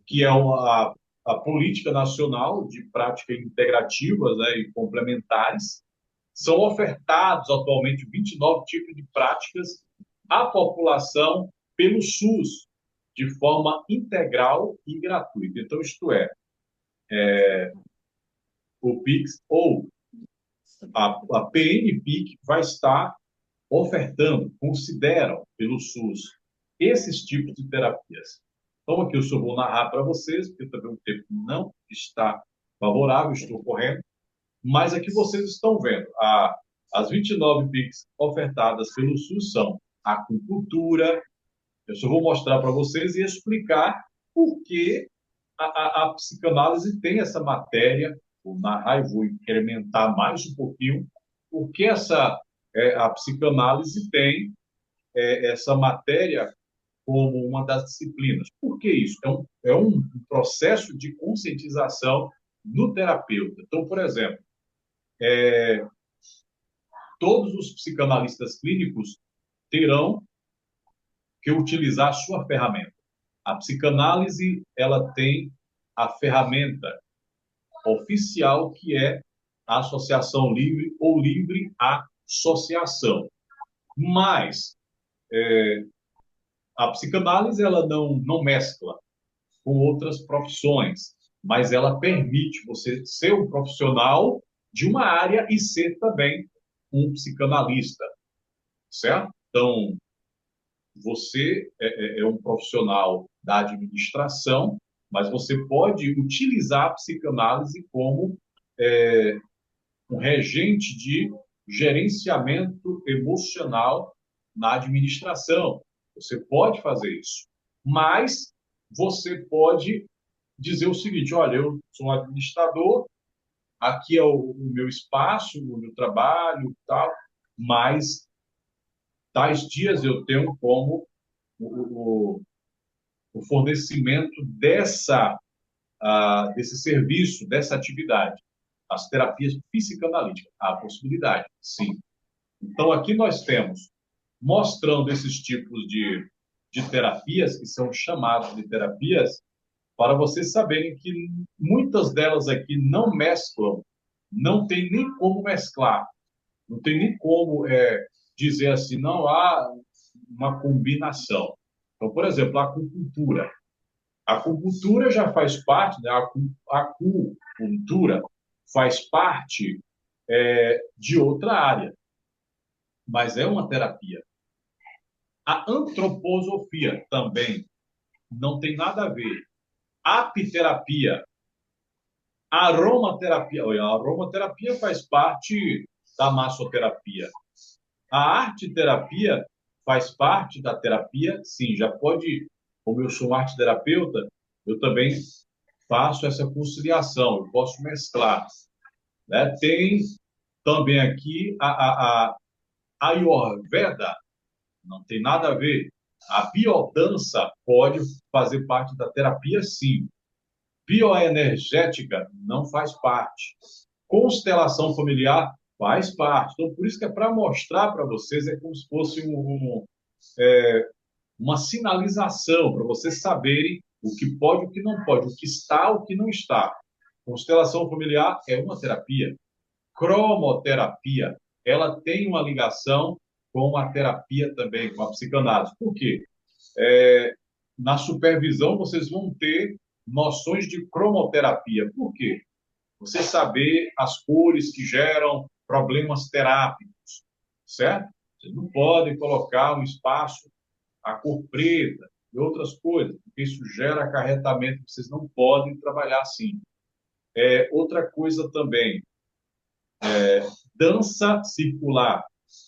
Speaker 1: que é a Política Nacional de Práticas Integrativas, né, e Complementares. São ofertados atualmente 29 tipos de práticas à população pelo SUS, de forma integral e gratuita. Então, isto é, o PIX ou a PNPIC vai estar ofertando, consideram pelo SUS esses tipos de terapias. Então, aqui eu só vou narrar para vocês, porque também o tempo não está favorável, estou correndo, mas aqui vocês estão vendo, as 29 PICs ofertadas pelo SUS são acupuntura, eu só vou mostrar para vocês e explicar por que a psicanálise tem essa matéria, vou narrar e vou incrementar mais um pouquinho, porque a psicanálise tem essa matéria como uma das disciplinas. Por que isso? É um processo de conscientização no terapeuta. Então, por exemplo, todos os psicanalistas clínicos terão que utilizar a sua ferramenta. A psicanálise, ela tem a ferramenta oficial, que é a associação livre ou livre associação. Mas a psicanálise, ela não mescla com outras profissões, mas ela permite você ser um profissional de uma área e ser também um psicanalista, certo? Então, você é um profissional da administração, mas você pode utilizar a psicanálise como um regente de gerenciamento emocional na administração. Você pode fazer isso, mas você pode dizer o seguinte: olha, eu sou um administrador, aqui é o meu espaço, o meu trabalho, tal, mas tais dias eu tenho como o fornecimento desse serviço, dessa atividade. As terapias psicanalíticas, há a possibilidade, sim. Então, aqui nós temos, mostrando esses tipos de terapias, que são chamadas de terapias, para vocês saberem que muitas delas aqui não mesclam, não tem nem como mesclar, não tem nem como dizer assim, não há uma combinação. Então, por exemplo, a acupuntura. A acupuntura já faz parte, né? A acupuntura faz parte de outra área, mas é uma terapia. A antroposofia também não tem nada a ver. Apiterapia, aromaterapia. Olha, a aromaterapia faz parte da massoterapia. A arte-terapia faz parte da terapia, sim, já pode, como eu sou um arte-terapeuta, eu também faço essa conciliação, eu posso mesclar. Né? Tem também aqui a Ayurveda, não tem nada a ver. A biodança pode fazer parte da terapia, sim. Bioenergética não faz parte. Constelação familiar faz parte. Então, por isso que é para mostrar para vocês, é como se fosse uma sinalização, para vocês saberem o que pode e o que não pode, o que está, o que não está. Constelação familiar é uma terapia. Cromoterapia, ela tem uma ligação com a terapia também, com a psicanálise. Por quê? Na supervisão, vocês vão ter noções de cromoterapia. Por quê? Você saber as cores que geram problemas terápicos, certo? Vocês não podem colocar um espaço a cor preta e outras coisas, porque isso gera acarretamento, vocês não podem trabalhar assim. Outra coisa também, dança circular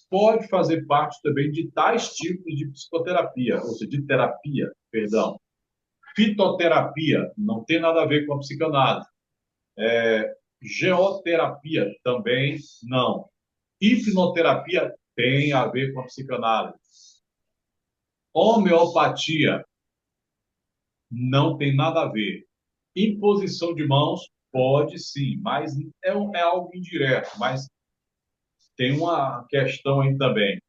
Speaker 1: pode fazer parte também de tais tipos de psicoterapia, ou seja, de terapia, perdão. Fitoterapia não tem nada a ver com a psicanálise. Geoterapia também não. Hipnoterapia tem a ver com a psicanálise. Homeopatia não tem nada a ver. Imposição de mãos pode sim, mas é algo indireto, mas tem uma questão aí também.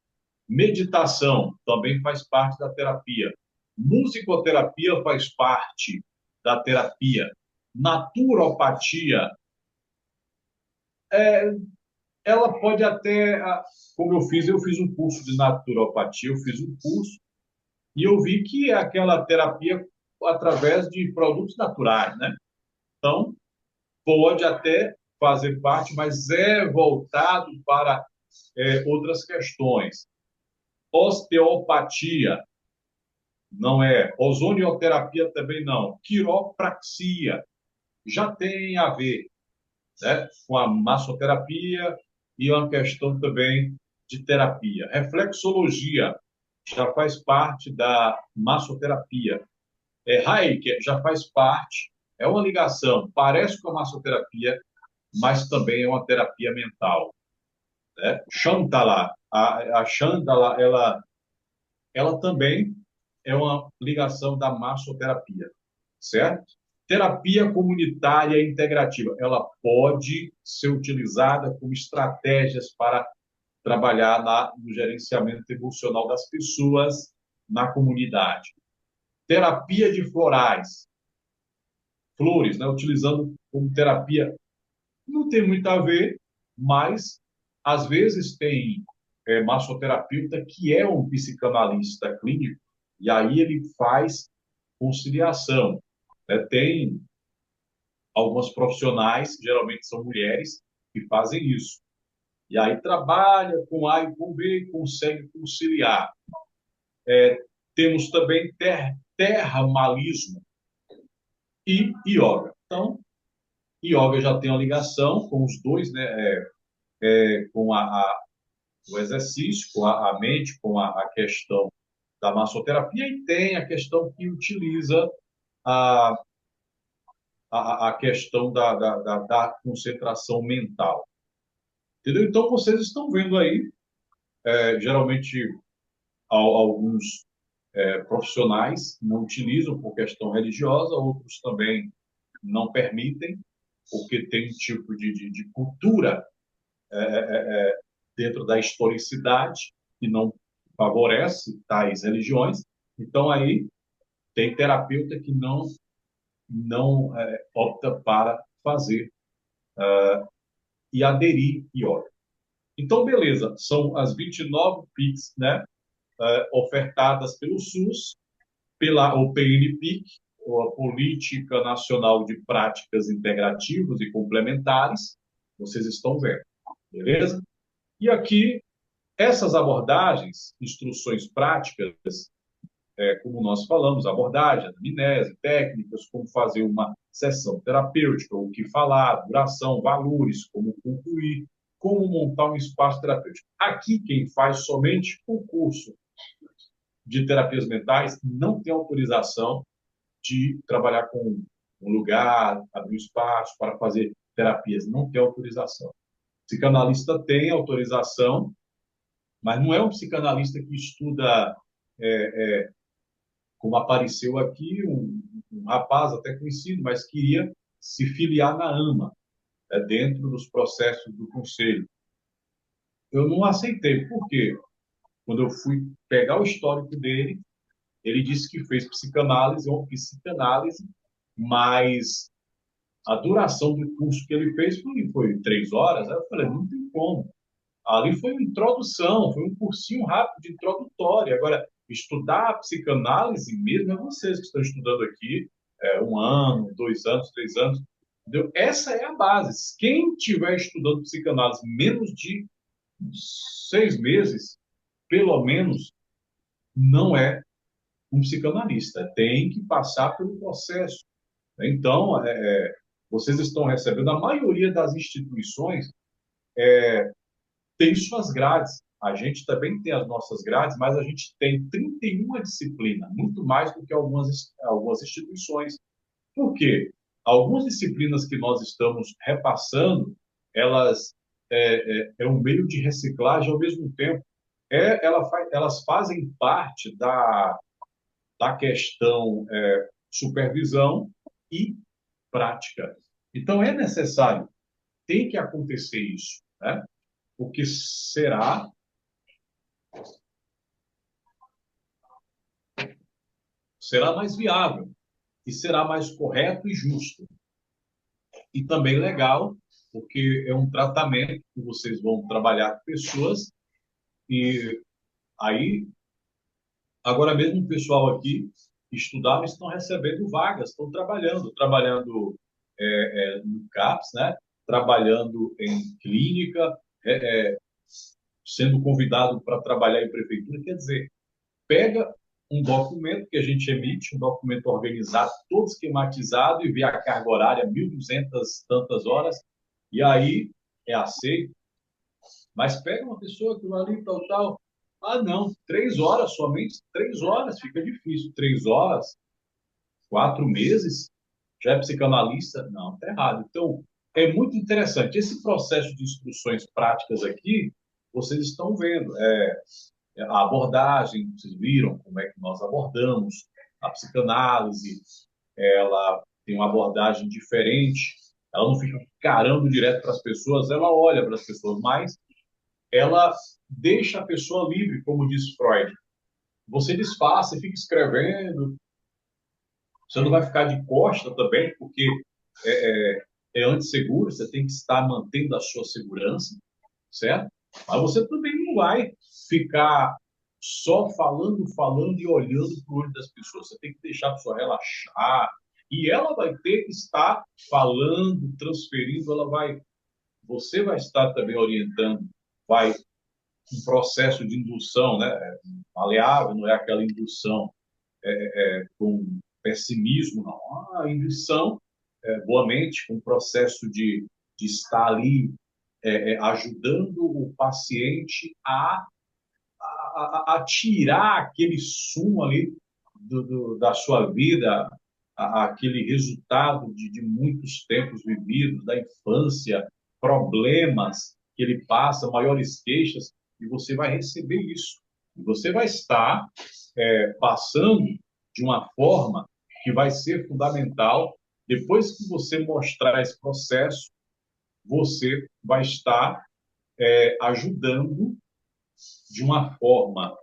Speaker 1: Meditação também faz parte da terapia. Musicoterapia faz parte. da terapia. Naturopatia, é, ela pode até, como eu fiz um curso de naturopatia, eu fiz um curso e eu vi que é aquela terapia através de produtos naturais, né? Então, pode até fazer parte, mas é voltado para outras questões. Osteopatia, não é. Ozonioterapia também não. Quiropraxia, já tem a ver, né, com a massoterapia e uma questão também de terapia. Reflexologia já faz parte da massoterapia. Reiki já faz parte, é uma ligação, parece com a massoterapia, mas também é uma terapia mental. Né? Shantala, a Shantala, ela também é uma ligação da massoterapia, certo? Terapia comunitária integrativa, ela pode ser utilizada como estratégias para trabalhar no gerenciamento emocional das pessoas na comunidade. Terapia de florais, flores, né, utilizando como terapia, não tem muito a ver, mas às vezes tem massoterapeuta que é um psicanalista clínico, e aí ele faz conciliação. Tem algumas profissionais, geralmente são mulheres, que fazem isso. E aí trabalha com A e com B e consegue conciliar. Temos também terramalismo e yoga. Então, yoga já tem uma ligação com os dois, né? Com o exercício, com a mente, com a questão da massoterapia, e tem a questão que utiliza a, a questão da concentração mental. Entendeu? Então, vocês estão vendo aí, geralmente, alguns profissionais não utilizam por questão religiosa, outros também não permitem, porque tem um tipo de cultura dentro da historicidade que não favorece tais religiões. Então, aí, tem terapeuta que não opta para fazer e aderir yoga. Então, beleza, são as 29 PICs, né, ofertadas pelo SUS, pela OPNPIC, ou a Política Nacional de Práticas Integrativas e Complementares, vocês estão vendo, beleza? E aqui, essas abordagens, instruções práticas, como nós falamos, abordagem, anamnese, técnicas, como fazer uma sessão terapêutica, o que falar, duração, valores, como concluir, como montar um espaço terapêutico. Aqui, quem faz somente o curso de terapias mentais não tem autorização de trabalhar com um lugar, abrir um espaço para fazer terapias, não tem autorização. Psicanalista tem autorização, mas não é um psicanalista que estuda como apareceu aqui, um rapaz até conhecido, mas queria se filiar na AMA, dentro dos processos do conselho. Eu não aceitei, por quê? Quando eu fui pegar o histórico dele, ele disse que fez psicanálise, ou psicanálise, mas a duração do curso que ele fez foi 3 horas. Aí eu falei, não tem como. Ali foi uma introdução, foi um cursinho rápido de introdutório. Agora, estudar a psicanálise mesmo é vocês que estão estudando aqui, 1 ano, 2 anos, 3 anos. Entendeu? Essa é a base. Quem estiver estudando psicanálise menos de 6 meses, pelo menos, não é um psicanalista. Tem que passar pelo processo. Então, vocês estão recebendo, a maioria das instituições tem suas grades. A gente também tem as nossas grades, mas a gente tem 31 disciplinas, muito mais do que algumas instituições. Por quê? Algumas disciplinas que nós estamos repassando, elas um meio de reciclagem ao mesmo tempo. Elas fazem parte da questão supervisão e prática. Então, é necessário, tem que acontecer isso, né? O que será mais viável. e será mais correto e justo. E também legal, porque é um tratamento que vocês vão trabalhar com pessoas e aí, agora mesmo o pessoal aqui que estudaram estão recebendo vagas, estão trabalhando no CAPS, né? Trabalhando em clínica, sendo convidado para trabalhar em prefeitura. Quer dizer, pega um documento que a gente emite, um documento organizado, todo esquematizado, e vê a carga horária, 1.200 tantas horas, e aí é aceito. Mas pega uma pessoa que vai ali, tal, tal. Ah, não, 3 horas somente, 3 horas, fica difícil. 3 horas, 4 meses, já é psicanalista? Não, está errado. Então, é muito interessante. Esse processo de instruções práticas aqui, vocês estão vendo. A abordagem, vocês viram como é que nós abordamos a psicanálise, ela tem uma abordagem diferente, ela não fica carando direto para as pessoas, ela olha para as pessoas, mas ela deixa a pessoa livre, como diz Freud. Você desfaz, você fica escrevendo, você não vai ficar de costa também, porque é antisseguro, você tem que estar mantendo a sua segurança, certo? Mas você também não vai ficar só falando e olhando para o olho das pessoas. Você tem que deixar a pessoa relaxar. E ela vai ter que estar falando, transferindo, você vai estar também orientando, vai um processo de indução, né? Maleável, não é aquela indução com pessimismo, não. A indução, boa mente, um processo de estar ali ajudando o paciente a tirar aquele sumo ali da sua vida, aquele resultado de muitos tempos vividos, da infância, problemas que ele passa, maiores queixas, e você vai receber isso. E você vai estar passando de uma forma que vai ser fundamental. Depois que você mostrar esse processo, você vai estar ajudando de uma forma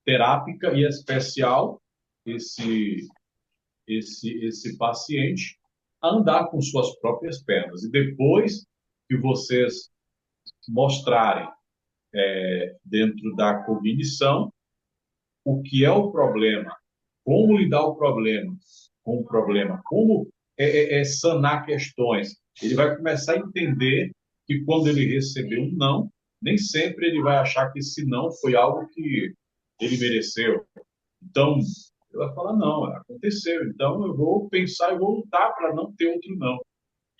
Speaker 1: terápica e especial esse paciente a andar com suas próprias pernas. E depois que vocês mostrarem dentro da cognição o que é o problema, como lidar com o problema, como sanar questões, ele vai começar a entender que quando ele receber um não, nem sempre ele vai achar que esse não foi algo que ele mereceu. Então, ele vai falar, não, aconteceu, então eu vou pensar e vou lutar para não ter outro não.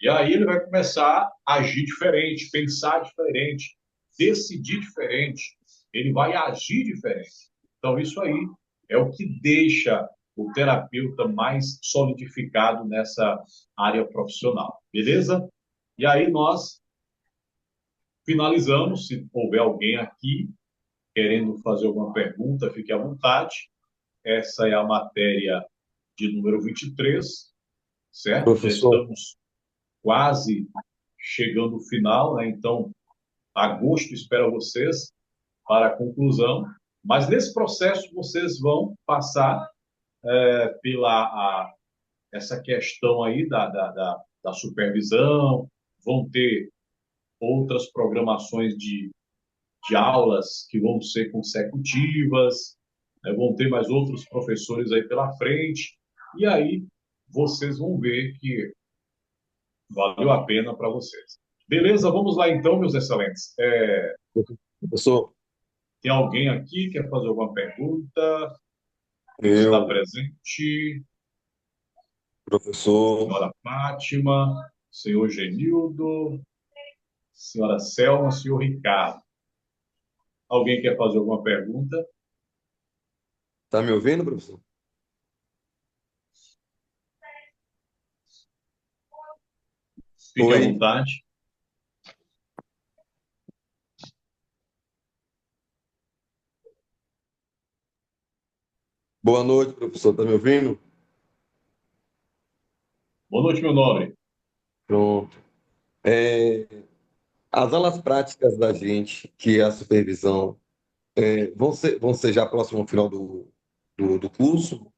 Speaker 1: E aí ele vai começar a agir diferente, pensar diferente, decidir diferente, ele vai agir diferente. Então, isso aí é o que deixa o terapeuta mais solidificado nessa área profissional. Beleza? E aí nós finalizamos. Se houver alguém aqui querendo fazer alguma pergunta, fique à vontade. Essa é a matéria de número 23, certo? Já
Speaker 2: Professor,
Speaker 1: estamos quase chegando ao final, né? Então, agosto espera vocês para a conclusão. Mas nesse processo vocês vão passar pela essa questão aí da supervisão, vão ter outras programações de aulas que vão ser consecutivas, né? Vão ter mais outros professores aí pela frente, e aí vocês vão ver que valeu a pena para vocês. Beleza? Vamos lá então, meus excelentes.
Speaker 2: professor,
Speaker 1: Tem alguém aqui que quer fazer alguma pergunta? Está
Speaker 2: eu,
Speaker 1: presente?
Speaker 2: professor,
Speaker 1: Senhora Fátima, senhor Genildo, senhora Selma, senhor Ricardo. Alguém quer fazer alguma pergunta?
Speaker 2: tá me ouvindo, professor?
Speaker 1: Fique à
Speaker 2: Oi,
Speaker 1: vontade.
Speaker 2: boa noite, professor, tá me ouvindo?
Speaker 1: Boa noite, meu nobre.
Speaker 2: Pronto. É, as aulas práticas da gente, que é a supervisão, vão ser já próximo ao final do curso?